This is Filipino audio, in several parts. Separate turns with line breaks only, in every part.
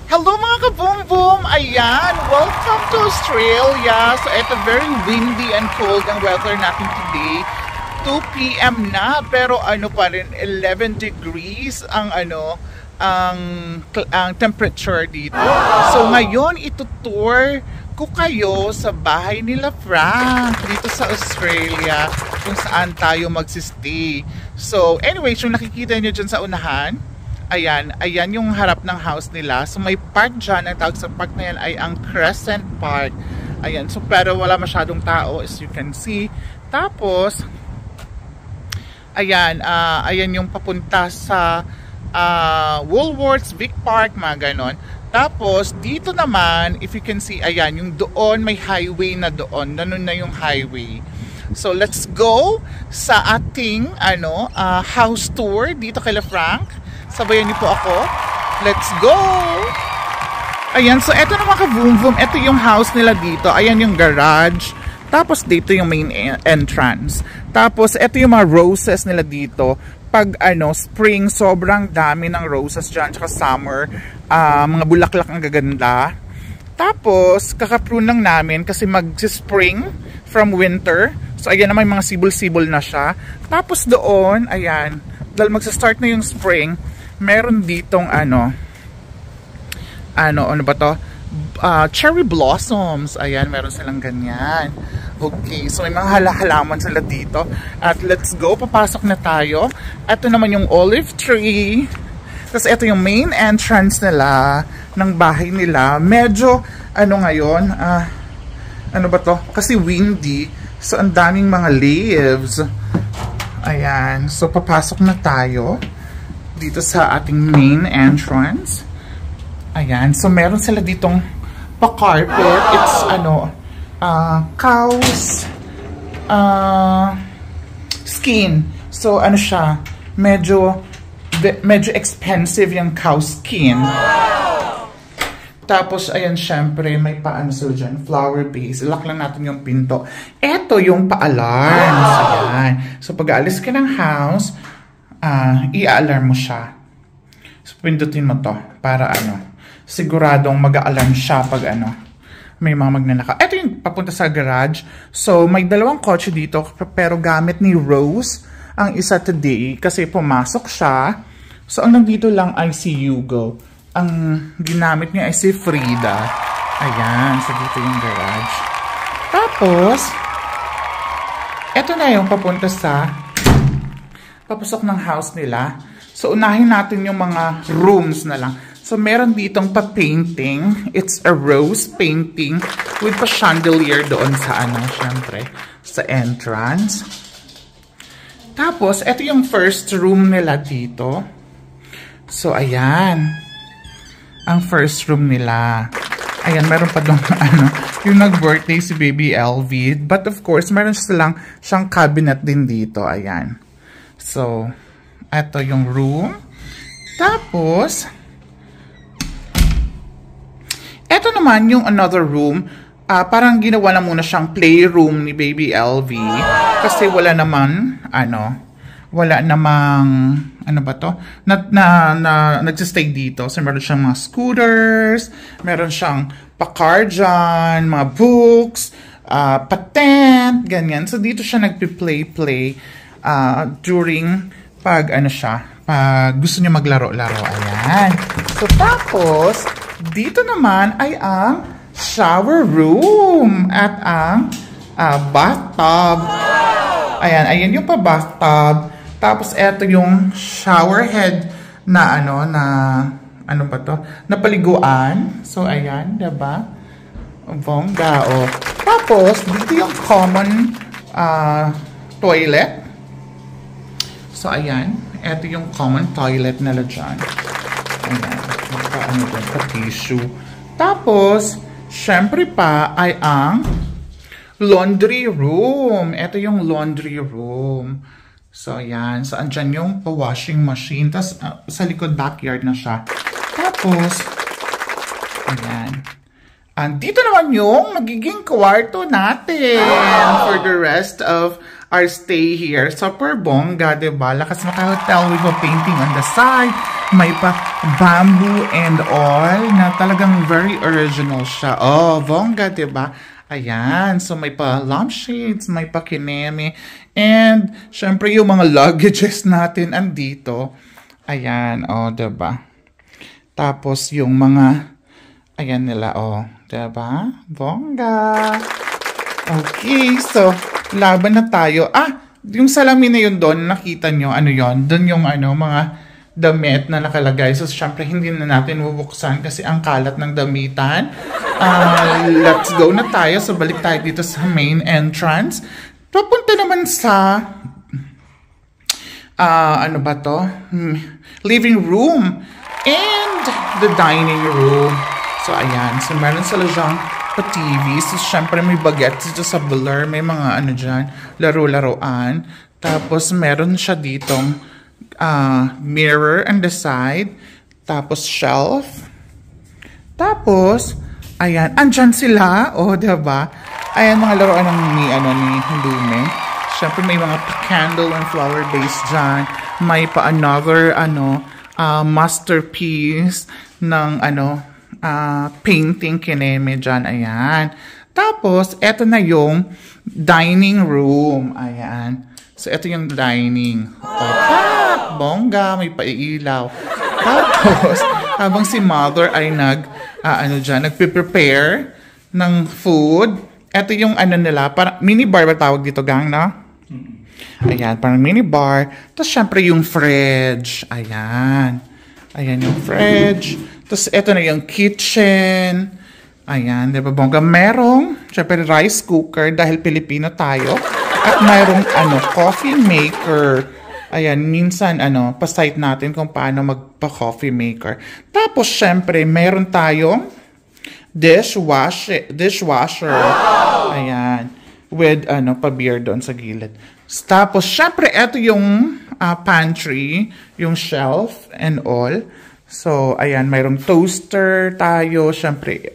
Hello mga ka-boom boom! Ayan! Welcome to Australia! So ito very windy and cold ang weather natin today. 2 p.m. na pero ano pa rin 11 degrees ang ang temperature dito. So ngayon itutour ko kayo sa bahay nila Frank dito sa Australia kung saan tayo magsistay. So anyway, yung nakikita nyo dyan sa unahan, ayan yung harap ng house nila. So may park dyan, ang tawag sa park na yan ay ang Crescent Park. Ayan, so pero wala masyadong tao as you can see. Tapos ayan yung papunta sa Woolworths, Vic Park, mga ganon. Tapos dito naman, if you can see, ayan yung doon may highway na doon, nanon na yung highway. So let's go sa ating house tour dito kay Frank. Sabayan niyo po ako. Let's go! Ayan, so eto naman ka-boom boom. Eto yung house nila dito. Ayan yung garage. Tapos dito yung main entrance. Tapos eto yung mga roses nila dito. Pag spring, sobrang dami ng roses dyan. Tsaka summer, mga bulaklak ang gaganda. Tapos, kakaprune lang namin kasi mag-spring from winter. So ayan naman yung mga sibol-sibol na siya. Tapos doon, ayan, dahil magsa-start na yung spring, meron ditong ano ba to? Cherry blossoms. Ayan, meron silang ganyan. Okay, so may mga halaman sila dito. At let's go, papasok na tayo. Ito naman yung olive tree. Tapos ito yung main entrance nila, ng bahay nila. Medyo, ngayon, ano ba to? Kasi windy. So, ang daming mga leaves. Ayan, so papasok na tayo dito sa ating main entrance. Ayan, so meron sila ditong pa-carpet. It's cow's skin. So ano siya, medyo expensive yung cow skin. Tapos ayan, syempre may paano sila dyan, flower base. Lock lang natin yung pinto. Eto yung pa-alarms. Ayan. So pag aalis ka ng house, i-alarm mo siya. So pindutin mo to para siguradong mag-a-alarm siya pag may mga magnanakaw. Ito yung papunta sa garage. So may dalawang kotse dito pero gamit ni Rose ang isa today kasi pumasok siya. So ang nandito lang ay si Hugo. Ang ginamit niya ay si Frida. Ayan, so dito yung garage. Tapos ito na yung papunta sa papasok ng house nila. So unahin natin yung mga rooms na lang. So meron ditong pa-painting. It's a rose painting with pa-chandelier doon sa syempre, sa entrance. Tapos ito yung first room nila dito. So ayan, ang first room nila. Ayan, meron pa doon yung nag-birthday si Baby LV. But of course, meron siyang cabinet din dito. Ayan. So, eto yung room. Tapos, eto naman yung another room. Parang ginawa na muna siyang playroom ni Baby LV. Kasi wala namang, nagsistay dito. So, meron siyang mga scooters, meron siyang pa-car dyan, mga books, patent, ganyan. So, dito siya nagpi-play during pag pag gusto niya maglaro-laro. Ayan. So, tapos, dito naman ay ang shower room at ang bathtub. Ayan yung pa-bathtub. Tapos eto yung shower head na na paliguan. So ayan, diba? Bongga, Tapos dito yung common toilet. So ayan, eto yung common toilet nila dyan. Ayan, pa-tissue. Tapos, syempre pa ay ang laundry room. Eto yung laundry room. So, ayan. So, andyan yung pa-washing machine. Tapos, sa likod backyard na siya. Tapos, ayan. Dito naman yung magiging kwarto natin for the rest of our stay here. Super bongga, diba? Lakas makahotel with a painting on the side. May pa bamboo and all na talagang very original siya. Oh, bongga, diba? Ayan. So, may pa lampshades, may pa kineme. And, syempre, yung mga luggages natin andito. Ayan, oh, diba? Tapos, yung mga, ayan nila, oh. Diba? Bongga! Okay, so, laban na tayo. Yung salamin na yun doon, nakita nyo, ano yun? Doon yung mga damit na nakalagay. So, syempre, hindi na natin bubuksan kasi ang kalat ng damitan. Let's go na tayo. So, balik tayo dito sa main entrance. Papunta naman sa, ano ba to? Living room and the dining room. So, ayan. So, meron sila dyang pa-TV. So, syempre, may bagets dito sa Blur. May mga, dyan, laro-laroan. Tapos, meron siya ditong mirror on the side. Tapos, shelf. Tapos, ayan. Andyan sila. O, diba? Ayan, mga laruan ni Lume. Syempre, may mga candle and flower base dyan. May pa-another, masterpiece ng, painting kineme dyan. Ayan. Tapos, eto na yung dining room. Ayan. So, eto yung dining. Opa! Bongga! May pailaw. Tapos, habang si mother ay nagpe-prepare ng food. Eto yung nila. Parang minibar ba tawag dito, gang, no? Ayan. Parang minibar. Tapos, syempre, yung fridge. Ayan. Ayan yung fridge. Tapos, ito na yung kitchen. Ayan, di ba bongga? Merong, syempre, rice cooker dahil Pilipino tayo. At merong, coffee maker. Ayan, minsan, pa-site natin kung paano magpa-coffee maker. Tapos, syempre, meron tayong dishwasher. Ayan. With, pa-beer doon sa gilid. Tapos, syempre, ito yung pantry, yung shelf and all. So, ayan, mayroong toaster tayo. Siyempre,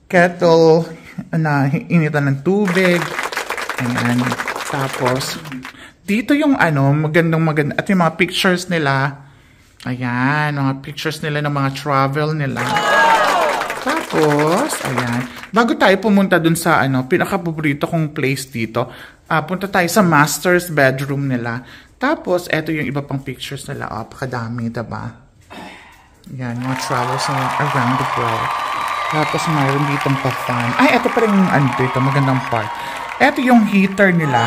kettle na initan ng tubig. Ayan. Tapos, dito yung maganda. At yung mga pictures nila. Ayan, mga pictures nila ng mga travel nila. Tapos, ayan. Bago tayo pumunta dun sa, pinaka-paborito kong place dito, punta tayo sa master's bedroom nila. Tapos, eto yung iba pang pictures nila. Pakadami, diba? Yan, mga travels around the world. Tapos, mayroon ditong pa-fan. Ito pa rin yung dito, magandang part. Ito yung heater nila.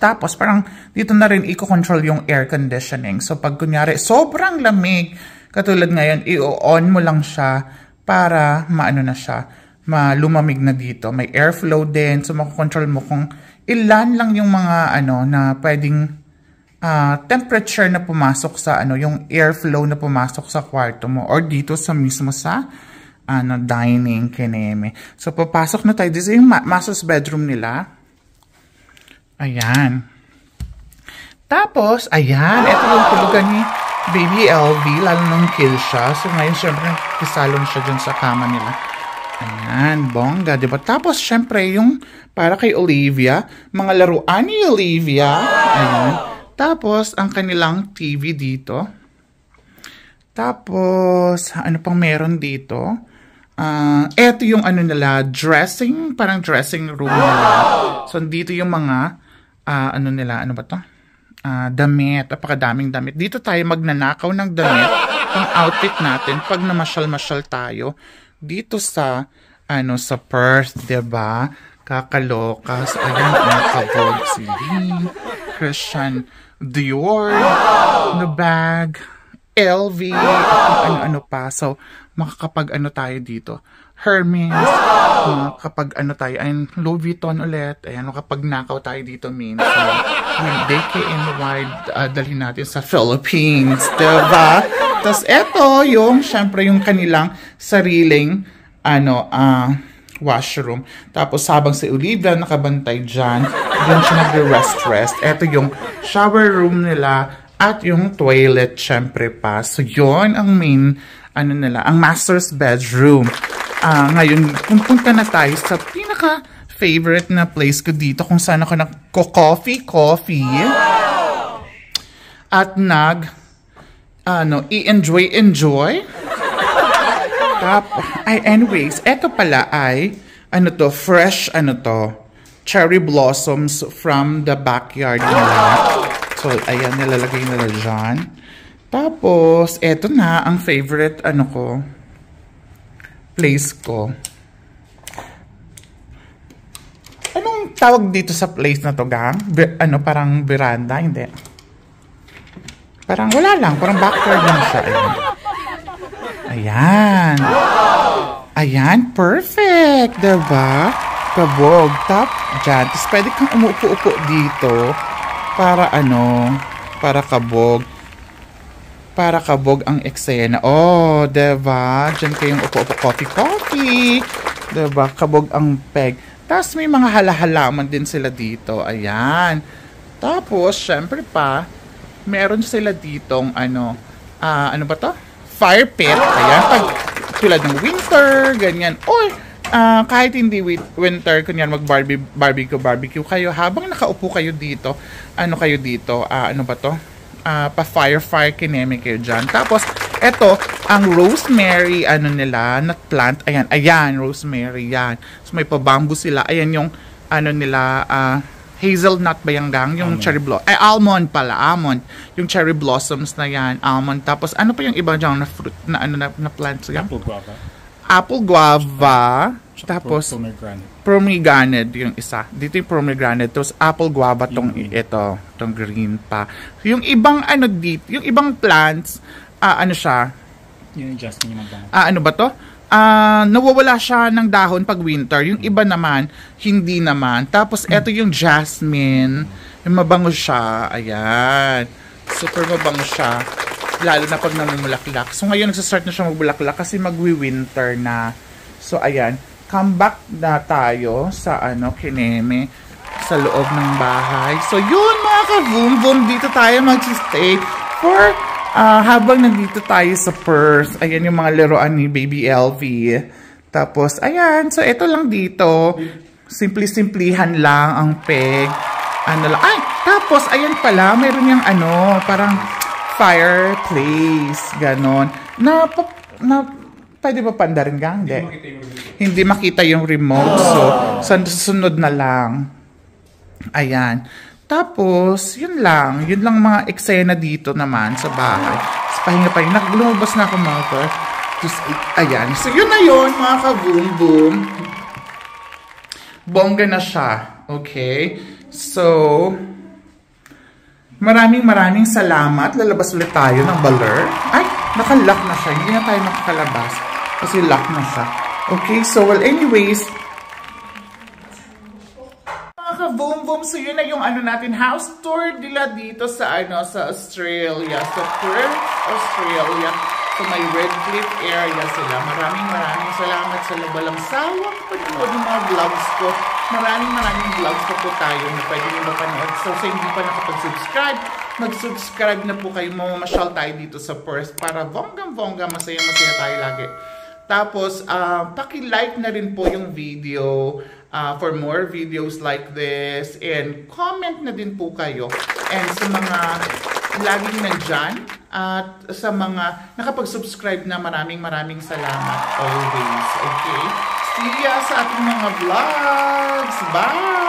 Tapos, parang dito na rin i-control yung air conditioning. So, pag kunyari, sobrang lamig, katulad ngayon, i-on mo lang siya para lumamig na dito. May airflow din. So, makakontrol mo kung ilan lang yung mga, na pwedeng temperature na pumasok sa yung airflow na pumasok sa kwarto mo or dito sa mismo sa dining kineme. So papasok na tayo. This is yung master's bedroom nila. Ayan. Tapos, ayan, ito yung tulugan ni Baby LV, lalo nung kill siya. So ngayon, syempre, kisalon siya dyan sa kama nila. Ayan, bongga, diba? Tapos, syempre, yung para kay Olivia, mga laruan ni Olivia. Ayan. Tapos, ang kanilang TV dito. Tapos, ano pang meron dito? Eto yung nila, parang dressing room nila. So, dito yung mga, damit, napakadaming damit. Dito tayo magnanakaw ng damit, pang outfit natin, pag namasyal-masyal tayo, dito sa, sa Perth, diba? Kakaloka. So, ayan, nakabog si Lee, Christian Dior, the bag, LV, at ano pa. So, makakapag tayo dito. Hermes, makakapag tayo, ayun, Louis Vuitton ulit, ayan, makapag nakaw tayo dito minsan. DKNY, dalhin natin sa Philippines, diba? Tapos, eto, syempre, yung kanilang sariling, washroom. Tapos, habang si Olivia nakabantay dyan, doon siya nagre-rest. Ito yung shower room nila at yung toilet, syempre pa. So, yun ang main, ang master's bedroom. Ngayon, pupunta na tayo sa pinaka-favorite na place ko dito kung saan ako nagko-coffee. At i-enjoy. Anyways, eto pala ay, fresh, cherry blossoms from the backyard nila. So, ayan, nilalagay nila dyan. Tapos, eto na, ang favorite, place ko. Anong tawag dito sa place na to, gang? Parang veranda? Hindi. Parang wala lang. Parang backyard lang siya. Ayan. Ayan, perfect. Diba? Kabog. Top dyan. Tapos pwede kang umuupo-upo dito para para kabog. Para kabog ang eksena. Oh, diba? Diyan kayong upo-upo, coffee. Diba? Kabog ang peg. Tapos may mga halaman din sila dito. Ayan. Tapos, syempre pa, meron sila ditong fire pit. Ayan. Pag tulad ng winter, ganyan. Or, kahit hindi winter, kunyan mag-barbecue kayo, habang nakaupo kayo dito, pa-fire kineme kayo dyan. Tapos, eto, ang rosemary, nut plant, ayan, rosemary, yan. So, may pa-bamboo sila, ayan yung, hazelnut ba yung gang? Yung cherry blossom. Almond pala, almond. Yung cherry blossoms na yan, almond. Tapos, ano pa yung iba dyan na fruit, na plants yan? Apple guava. Tapos, pomegranate yung isa. Dito yung pomegranate. Tapos, apple guava tong green pa. Yung ibang dito, yung ibang plants, siya?
Yung Jasmine yung
nawawala siya ng dahon pag winter. Yung iba naman, hindi naman. Tapos, eto yung jasmine. Yung mabango siya. Ayan. Super mabango siya. Lalo na pag namumulaklak. So, ngayon, nagsastart na siya magbulaklak kasi magwi-winter na. So, ayan. Come back na tayo sa, kineme. Sa loob ng bahay. So, yun, mga ka-boom-boom. Dito tayo mag-stay for habang nandito tayo sa Perth. Ayan yung mga laruan ni Baby LV. Tapos, ayan. So, ito lang dito. Simplihan lang ang peg. Ay, tapos, ayan pala. Meron yung parang fireplace. Ganon. Pwede ba panda rin gang? Hindi makita yung remote. So, sunod na lang. Ayan. Tapos, yun lang mga eksena dito naman sa bahay. Sa pahinga. Lumabas na ako mga ka. Tapos, ayan. So, yun na yun, mga ka-boom-boom. Bongga na siya. Okay? So, maraming salamat. Lalabas ulit tayo ng baler. Ay, naka-lock na siya. Hindi na tayo makakalabas. Kasi lock na siya. Okay? So, well, anyways, boom, so yun na yung natin, house tour nila dito sa sa Australia, sa Perth, Australia. So may Redcliffe area sila. Maraming salamat sa labalang sawang panood ng mga vlogs ko. Maraming vlogs ko tayo na pwede nyo mapanood. So sa hindi pa nakapag-subscribe, mag-subscribe na po kayo. Mamamasyal tayo dito sa Perth para bonggang-bongga, masaya tayo lagi. Tapos, paki-like na rin po yung video for more videos like this. And comment na din po kayo. And sa mga laging nandyan at sa mga nakapag-subscribe na maraming salamat always. Okay? See ya sa ating mga vlogs. Bye!